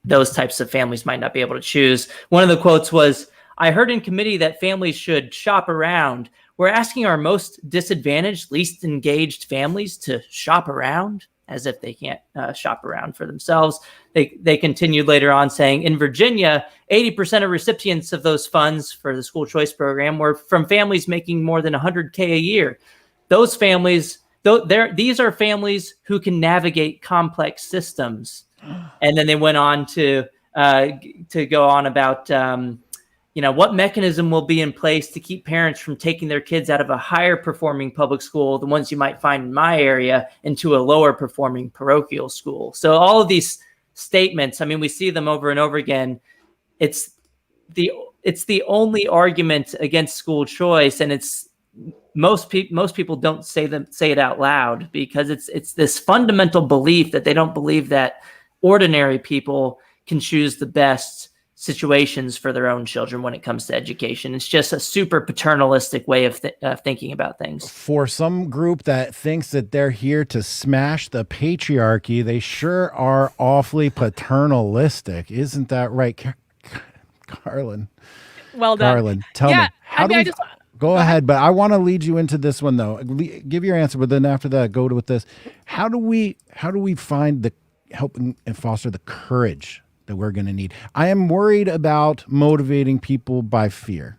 those types of families might not be able to choose. One of the quotes was, "I heard in committee that families should shop around. We're asking our most disadvantaged, least engaged families to shop around," as if they can't shop around for themselves. They continued later on saying, "In Virginia, 80% of recipients of those funds for the school choice program were from families making more than $100K a year. Those families, these are families who can navigate complex systems." And then they went on to go on about what mechanism will be in place to keep parents from taking their kids out of a higher performing public school, the ones you might find in my area, into a lower performing parochial school. So all of these statements, I mean, we see them over and over again. It's it's the only argument against school choice, and it's most people don't say it out loud, because it's this fundamental belief that they don't believe that ordinary people can choose the best situations for their own children when it comes to education. It's just a super paternalistic way of thinking about things. For some group that thinks that they're here to smash the patriarchy, they sure are awfully paternalistic. Isn't that right, Carlin? Well done. Carlin, tell me. Go ahead, but I want to lead you into this one though. Give your answer, but then after that, go with this. How do we find the help and foster the courage that we're going to need? I am worried about motivating people by fear.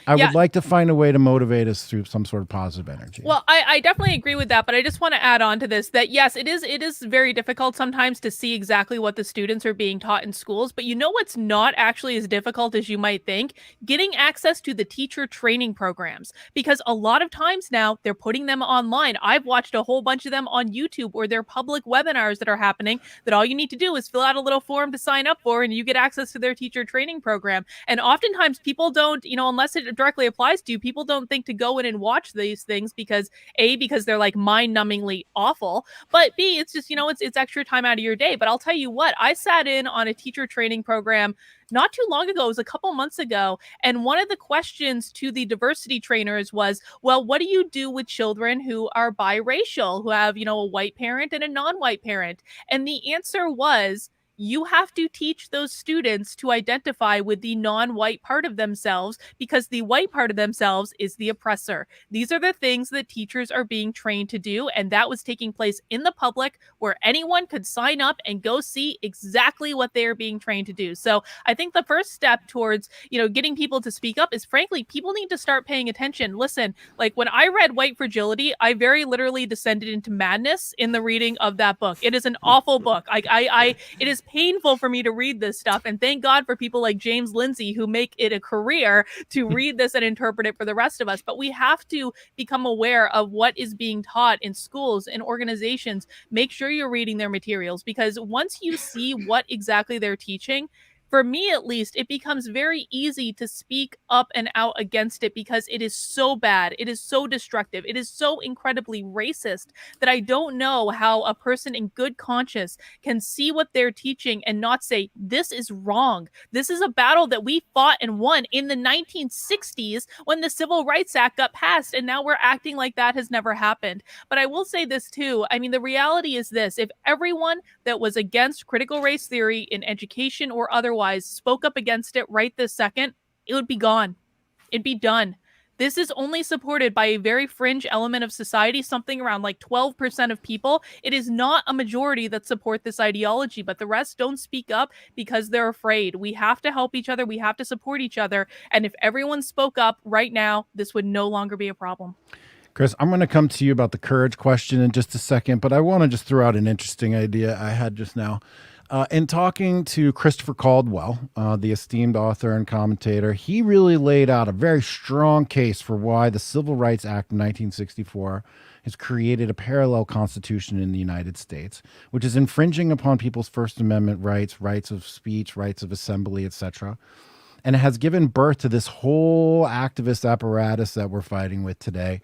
I would like to find a way to motivate us through some sort of positive energy. Well, I definitely agree with that, but I just want to add on to this that yes, it is very difficult sometimes to see exactly what the students are being taught in schools, but you know what's not actually as difficult as you might think? Getting access to the teacher training programs, because a lot of times now they're putting them online. I've watched a whole bunch of them on YouTube, or they're public webinars that are happening that all you need to do is fill out a little form to sign up for, and you get access to their teacher training program. And oftentimes people don't, unless it directly applies to you, people don't think to go in and watch these things because they're like mind-numbingly awful, but B, it's just, it's extra time out of your day. But I'll tell you what, I sat in on a teacher training program not too long ago. It was a couple months ago. And one of the questions to the diversity trainers was, well, what do you do with children who are biracial, who have, a white parent and a non-white parent? And the answer was, you have to teach those students to identify with the non-white part of themselves, because the white part of themselves is the oppressor. These are the things that teachers are being trained to do. And that was taking place in the public, where anyone could sign up and go see exactly what they are being trained to do. So I think the first step towards, getting people to speak up is, frankly, people need to start paying attention. Listen, like when I read White Fragility, I very literally descended into madness in the reading of that book. It is an awful book. It is painful for me to read this stuff, and thank God for people like James Lindsay who make it a career to read this and interpret it for the rest of us. But we have to become aware of what is being taught in schools and organizations. Make sure you're reading their materials, because once you see what exactly they're teaching, for me at least, it becomes very easy to speak up and out against it, because it is so bad. It is so destructive. It is so incredibly racist that I don't know how a person in good conscience can see what they're teaching and not say, this is wrong. This is a battle that we fought and won in the 1960s when the Civil Rights Act got passed, and now we're acting like that has never happened. But I will say this too. I mean, the reality is this: if everyone that was against critical race theory in education or otherwise spoke up against it right this second, it would be gone. It'd be done. This is only supported by a very fringe element of society, something around like 12% of people. It is not a majority that support this ideology, but the rest don't speak up because they're afraid. We have to help each other. We have to support each other. And if everyone spoke up right now, this would no longer be a problem. Chris, I'm going to come to you about the courage question in just a second, but I want to just throw out an interesting idea I had just now. In talking to Christopher Caldwell, the esteemed author and commentator, he really laid out a very strong case for why the Civil Rights Act of 1964 has created a parallel constitution in the United States, which is infringing upon people's First Amendment rights, rights of speech, rights of assembly, etc., and it has given birth to this whole activist apparatus that we're fighting with today.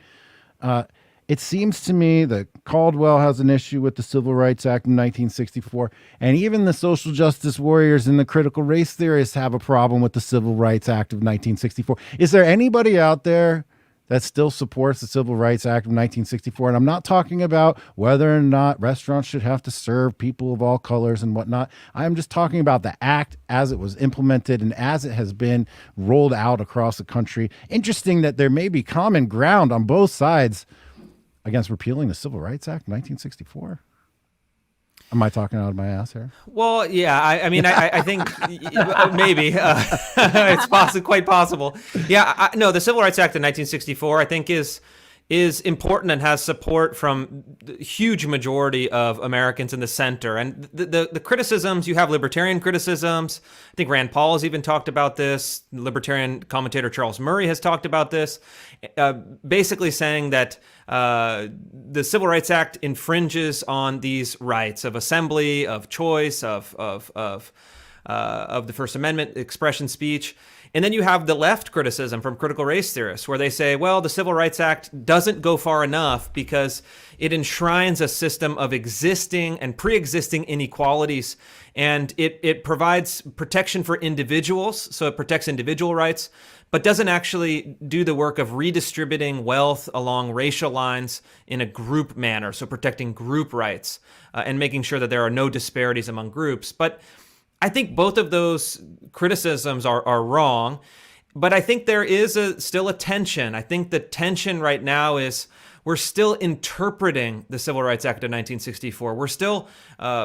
It seems to me that Caldwell has an issue with the Civil Rights Act of 1964, and even the social justice warriors and the critical race theorists have a problem with the Civil Rights Act of 1964. Is there anybody out there that still supports the Civil Rights Act of 1964? And I'm not talking about whether or not restaurants should have to serve people of all colors and whatnot. I'm just talking about the act as it was implemented and as it has been rolled out across the country. Interesting that there may be common ground on both sides against repealing the Civil Rights Act of 1964. Am I talking out of my ass here? Well, yeah. I think maybe it's quite possible. Yeah. No, the Civil Rights Act of 1964, I think, is important and has support from the huge majority of Americans in the center. And the criticisms, you have libertarian criticisms. I think Rand Paul has even talked about this. Libertarian commentator Charles Murray has talked about this, basically saying that the Civil Rights Act infringes on these rights of assembly, of choice, of the First Amendment, expression, speech. And then you have the left criticism from critical race theorists where they say, well, the Civil Rights Act doesn't go far enough because it enshrines a system of existing and pre-existing inequalities, and it provides protection for individuals, so it protects individual rights, but doesn't actually do the work of redistributing wealth along racial lines in a group manner, so protecting group rights and making sure that there are no disparities among groups. But I think both of those criticisms are wrong, but I think there is still a tension. I think the tension right now is we're still interpreting the Civil Rights Act of 1964. We're still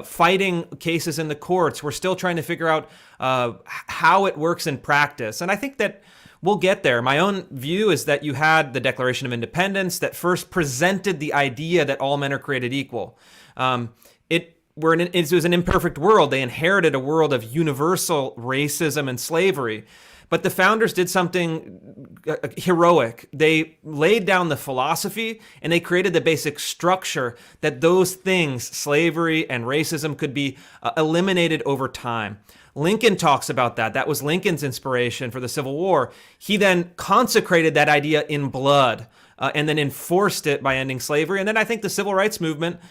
fighting cases in the courts. We're still trying to figure out how it works in practice. And I think that we'll get there. My own view is that you had the Declaration of Independence that first presented the idea that all men are created equal. It was an imperfect world. They inherited a world of universal racism and slavery. But the founders did something heroic. They laid down the philosophy and they created the basic structure that those things, slavery and racism, could be eliminated over time. Lincoln talks about that. That was Lincoln's inspiration for the Civil War. He then consecrated that idea in blood and then enforced it by ending slavery. And then I think the Civil Rights Movement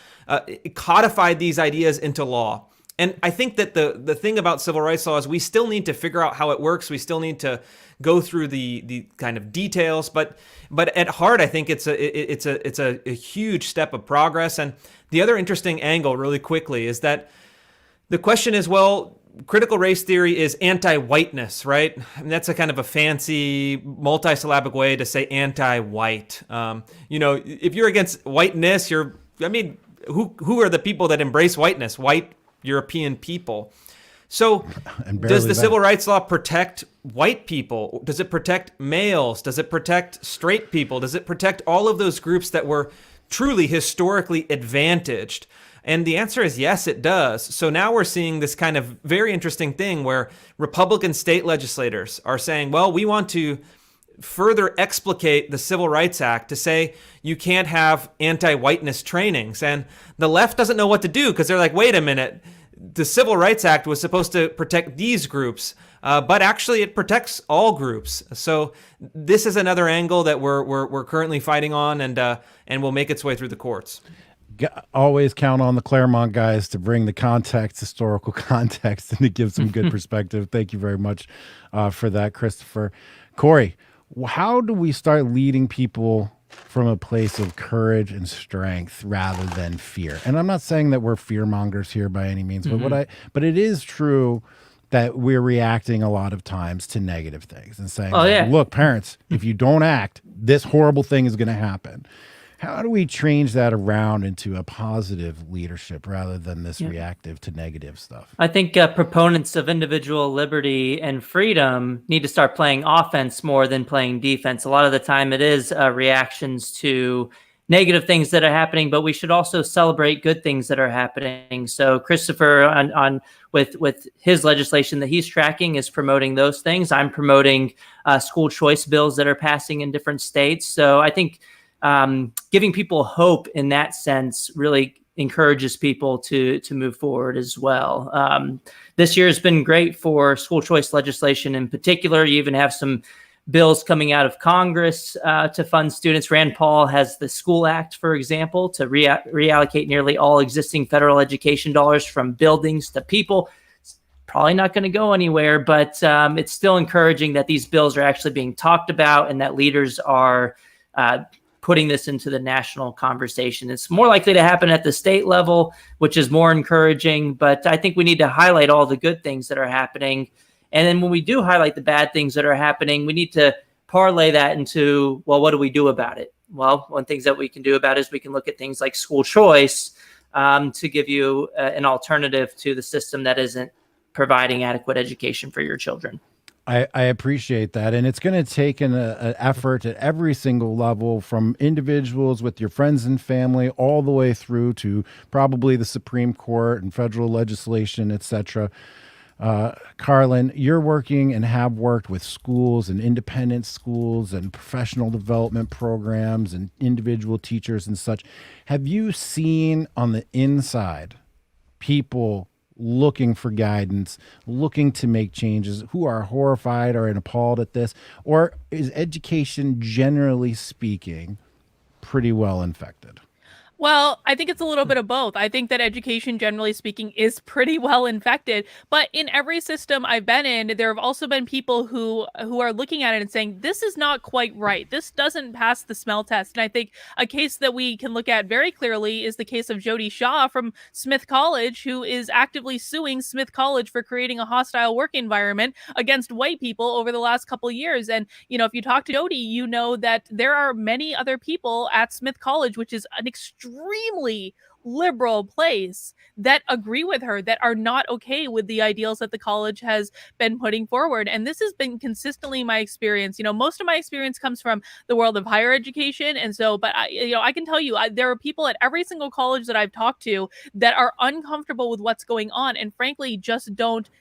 codified these ideas into law. And I think that the thing about civil rights law is we still need to figure out how it works. We still need to go through the kind of details. But at heart, I think it's a huge step of progress. And the other interesting angle, really quickly, is that the question is, well, critical race theory is anti-whiteness, right? I mean, that's a kind of a fancy, multisyllabic way to say anti-white. If you're against whiteness, who are the people that embrace whiteness? White European people. So does the civil rights law protect white people? Does it protect males? Does it protect straight people? Does it protect all of those groups that were truly historically advantaged? And the answer is yes, it does. So now we're seeing this kind of very interesting thing where Republican state legislators are saying, well, we want to further explicate the Civil Rights Act to say you can't have anti-whiteness trainings. And the left doesn't know what to do because they're like, wait a minute, the Civil Rights Act was supposed to protect these groups, but actually it protects all groups. So this is another angle that we're currently fighting on and will make its way through the courts. Always count on the Claremont guys to bring the context, historical context, and to give some good perspective. Thank you very much for that, Christopher. Corey, how do we start leading people from a place of courage and strength rather than fear? And I'm not saying that we're fear mongers here by any means, but it is true that we're reacting a lot of times to negative things and saying, look, parents, if you don't act, this horrible thing is going to happen. How do we change that around into a positive leadership rather than this reactive to negative stuff? I think proponents of individual liberty and freedom need to start playing offense more than playing defense. A lot of the time it is reactions to negative things that are happening, but we should also celebrate good things that are happening. So Christopher with his legislation that he's tracking is promoting those things. I'm promoting school choice bills that are passing in different states. So I think giving people hope in that sense really encourages people to move forward as well. This year has been great for school choice legislation in particular. You even have some bills coming out of Congress to fund students. Rand Paul has the School Act, for example, to reallocate nearly all existing federal education dollars from buildings to people. It's probably not going to go anywhere, but it's still encouraging that these bills are actually being talked about and that leaders are putting this into the national conversation. It's more likely to happen at the state level, which is more encouraging, but I think we need to highlight all the good things that are happening. And then when we do highlight the bad things that are happening, we need to parlay that into, well, what do we do about it? Well, one thing that we can do about it is we can look at things like school choice to give you an alternative to the system that isn't providing adequate education for your children. I appreciate that. And it's going to take an effort at every single level, from individuals with your friends and family all the way through to probably the Supreme Court and federal legislation, et cetera. Carlin, you're working and have worked with schools and independent schools and professional development programs and individual teachers and such. Have you seen on the inside people looking for guidance, looking to make changes, who are horrified or appalled at this? Or is education, generally speaking, pretty well infected? Well, I think it's a little bit of both. I think that education, generally speaking, is pretty well infected. But in every system I've been in, there have also been people who are looking at it and saying, this is not quite right. This doesn't pass the smell test. And I think a case that we can look at very clearly is the case of Jody Shaw from Smith College, who is actively suing Smith College for creating a hostile work environment against white people over the last couple of years. And, you know, if you talk to Jody, you know that there are many other people at Smith College, which is an extremely liberal place, that agree with her, that are not okay with the ideals that the college has been putting forward. And this has been consistently my experience. You know, most of my experience comes from the world of higher education. And so, but I can tell you, there are people at every single college that I've talked to that are uncomfortable with what's going on. And frankly,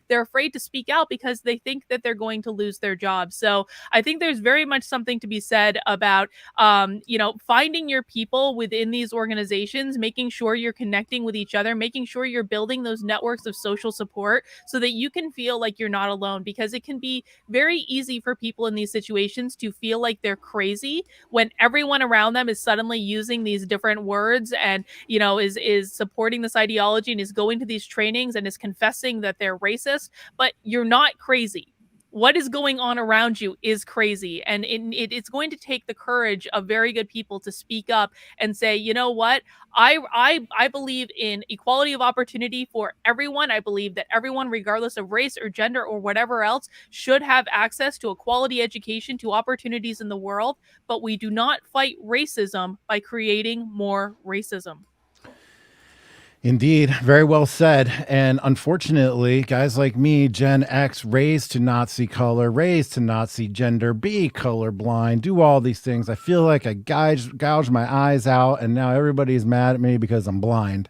they're afraid to speak out because they think that they're going to lose their jobs. So I think there's very much something to be said about, finding your people within these organizations, making sure you're connecting with each other, making sure you're building those networks of social support so that you can feel like you're not alone, because it can be very easy for people in these situations to feel like they're crazy when everyone around them is suddenly using these different words and, you know, is supporting this ideology and is going to these trainings and is confessing that they're racist, but you're not crazy. What is going on around you is crazy. And it's going to take the courage of very good people to speak up and say, you know what? I believe in equality of opportunity for everyone. I believe that everyone, regardless of race or gender or whatever else, should have access to a quality education, to opportunities in the world. But we do not fight racism by creating more racism. Indeed, very well said. And unfortunately, guys like me, Gen X, raised to not see color, raised to not see gender, be colorblind, do all these things. I feel like I gouge my eyes out, and now everybody's mad at me because I'm blind.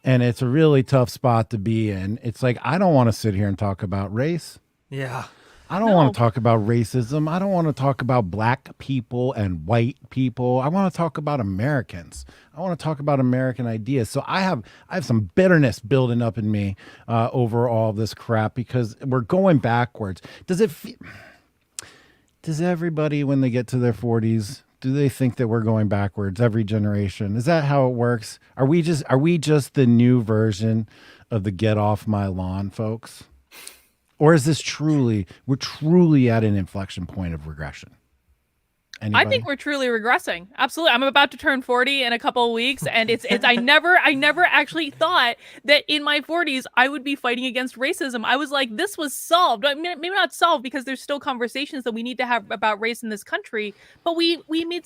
And it's a really tough spot to be in. It's like, I don't want to sit here and talk about race. Yeah. I don't want to talk about racism. I don't want to talk about black people and white people. I want to talk about Americans. I want to talk about American ideas. So I have some bitterness building up in me over all this crap because we're going backwards. Does everybody, when they get to their 40s, do they think that we're going backwards every generation? Is that how it works? Are we just the new version of the get off my lawn folks? Or is this we're truly at an inflection point of regression? Anybody? I think we're truly regressing. Absolutely. I'm about to turn 40 in a couple of weeks, and I never actually thought that in my 40s I would be fighting against racism. I was like, this was solved. I mean, maybe not solved because there's still conversations that we need to have about race in this country, but we've made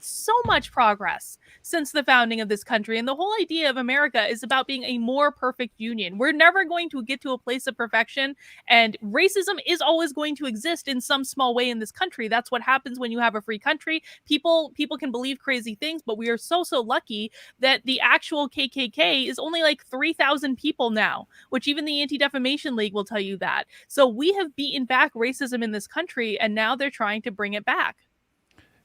so much progress since the founding of this country. And the whole idea of America is about being a more perfect union. We're never going to get to a place of perfection, and racism is always going to exist in some small way in this country. That's what happens when you have a free country. People can believe crazy things, but we are so lucky that the actual KKK is only like 3,000 people now, which even the Anti-Defamation League will tell you that. So we have beaten back racism in this country, and now they're trying to bring it back.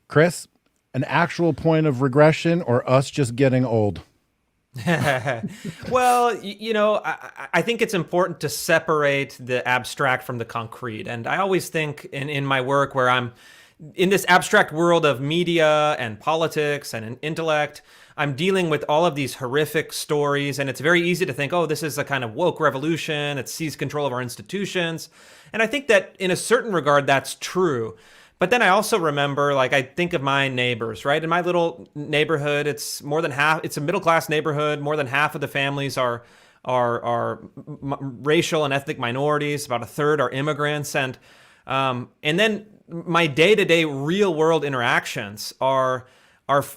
Chris, an actual point of regression or us just getting old? Well, I think it's important to separate the abstract from the concrete. And I always think in my work where I'm in this abstract world of media and politics and intellect, I'm dealing with all of these horrific stories, and it's very easy to think, oh, this is a kind of woke revolution. It seized control of our institutions. And I think that in a certain regard, that's true. But then I also remember, like, I think of my neighbors, right? In my little neighborhood, it's more than half, it's a middle-class neighborhood. More than half of the families are racial and ethnic minorities. About a third are immigrants. And then my day-to-day real-world interactions are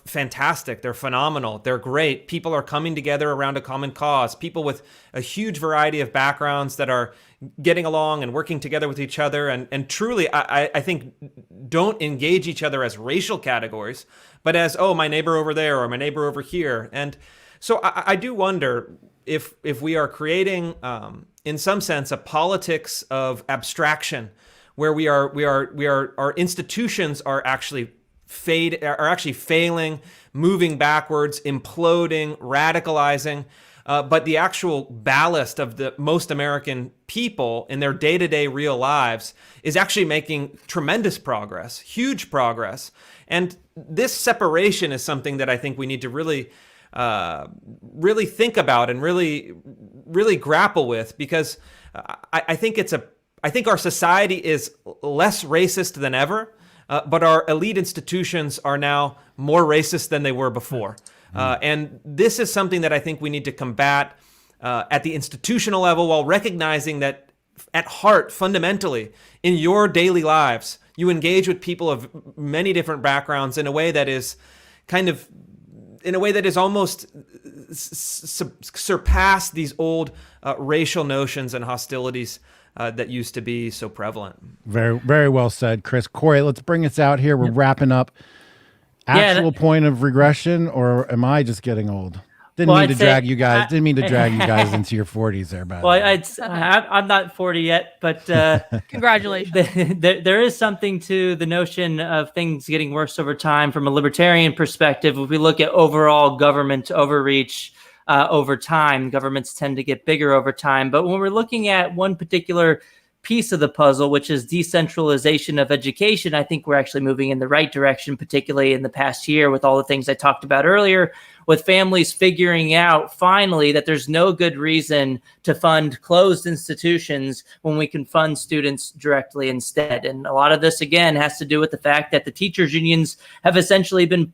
fantastic. They're phenomenal. They're great. People are coming together around a common cause. People with a huge variety of backgrounds that are getting along and working together with each other. And truly, I think, don't engage each other as racial categories, but as, oh, my neighbor over there or my neighbor over here. And so I do wonder if we are creating, in some sense, a politics of abstraction where our institutions are actually failing, moving backwards, imploding, radicalizing, but the actual ballast of the most American people in their day-to-day real lives is actually making tremendous progress, huge progress. And this separation is something that I think we need to really think about and really grapple with, because I think our society is less racist than ever, but our elite institutions are now more racist than they were before. And this is something that I think we need to combat at the institutional level, while recognizing that at heart, fundamentally, in your daily lives, you engage with people of many different backgrounds in a way that is almost surpassed these old racial notions and hostilities that used to be so prevalent. Very, very well said, Chris. Corey, let's bring us out here. We're wrapping up. Actual point of regression, or am I just getting old? Didn't mean to drag you guys into your 40s there, by the way. I'm not 40 yet, but Congratulations. there is something to the notion of things getting worse over time from a libertarian perspective. If we look at overall government overreach over time, governments tend to get bigger over time. But when we're looking at one particular piece of the puzzle, which is decentralization of education, I think we're actually moving in the right direction, particularly in the past year with all the things I talked about earlier, with families figuring out finally that there's no good reason to fund closed institutions when we can fund students directly instead. And a lot of this, again, has to do with the fact that the teachers unions have essentially been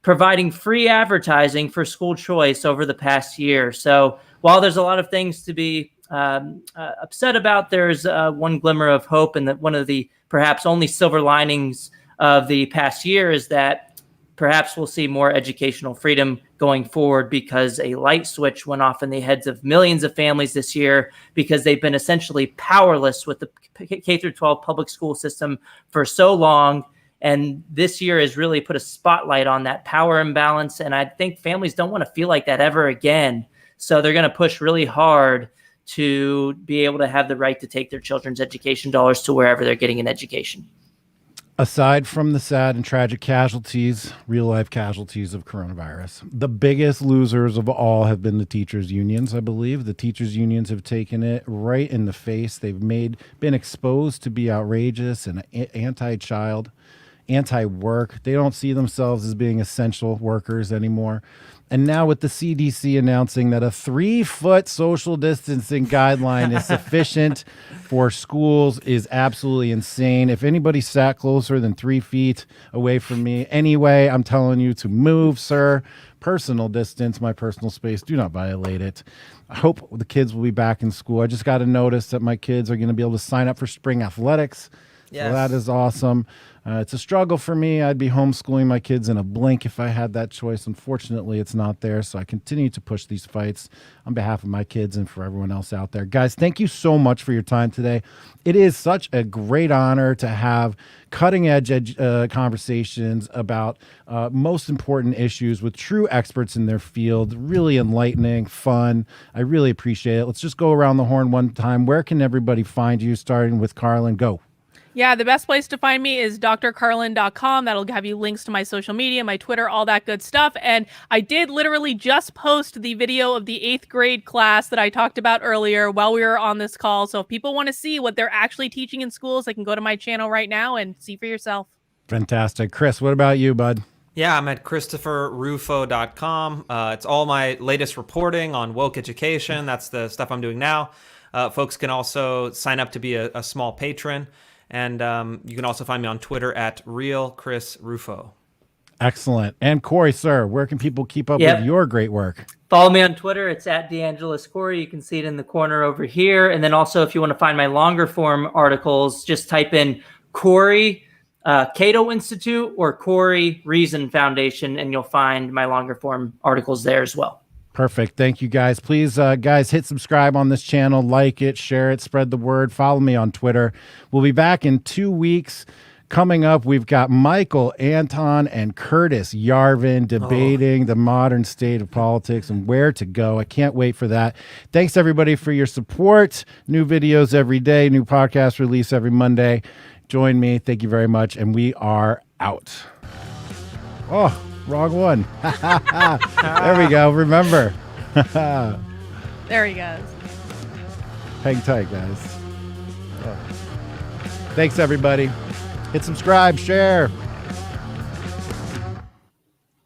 providing free advertising for school choice over the past year. So while there's a lot of things to be upset about, there's one glimmer of hope, and that one of the perhaps only silver linings of the past year is that perhaps we'll see more educational freedom going forward, because a light switch went off in the heads of millions of families this year, because they've been essentially powerless with the K-12 public school system for so long. And this year has really put a spotlight on that power imbalance. And I think families don't want to feel like that ever again. So they're going to push really hard to be able to have the right to take their children's education dollars to wherever they're getting an education. Aside from the sad and tragic casualties, real life casualties of coronavirus, the biggest losers of all have been the teachers unions. I believe the teachers unions have taken it right in the face. They've been exposed to be outrageous and anti-child, anti-work. They don't see themselves as being essential workers anymore. And now with the CDC announcing that a 3-foot social distancing guideline is sufficient for schools is absolutely insane. If anybody sat closer than 3 feet away from me anyway, I'm telling you to move, sir. Personal distance, my personal space, do not violate it. I hope the kids will be back in school. I just got to notice that my kids are going to be able to sign up for spring athletics. Yes. So that is awesome. It's a struggle for me. I'd be homeschooling my kids in a blink if I had that choice. Unfortunately, it's not there. So I continue to push these fights on behalf of my kids and for everyone else out there. Guys, thank you so much for your time today. It is such a great honor to have cutting edge conversations about most important issues with true experts in their field. Really enlightening, fun. I really appreciate it. Let's just go around the horn one time. Where can everybody find you, starting with Carlin? Go. Yeah, the best place to find me is drcarlin.com. That'll have you links to my social media, my Twitter, all that good stuff. And I did literally just post the video of the 8th grade class that I talked about earlier while we were on this call. So if people want to see what they're actually teaching in schools, they can go to my channel right now and see for yourself. Fantastic. Chris, what about you, bud? Yeah, I'm at ChristopherRufo.com. It's all my latest reporting on woke education. That's the stuff I'm doing now. Folks can also sign up to be a small patron. And you can also find me on Twitter at RealChrisRufo. Excellent. And Corey, sir, where can people keep up with your great work? Follow me on Twitter. It's at DeAngelis Corey. You can see it in the corner over here. And then also, if you want to find my longer form articles, just type in Corey Cato Institute or Corey Reason Foundation, and you'll find my longer form articles there as well. Perfect. Thank you, guys. Please, guys, hit subscribe on this channel, like it, share it, spread the word. Follow me on Twitter. We'll be back in 2 weeks. Coming up, we've got Michael, Anton, and Curtis Yarvin debating the modern state of politics and where to go. I can't wait for that. Thanks, everybody, for your support. New videos every day, new podcast release every Monday. Join me. Thank you very much. And we are out. Oh. Wrong one. There we go. Remember. There he goes. Hang tight, guys. Thanks, everybody. Hit subscribe, share.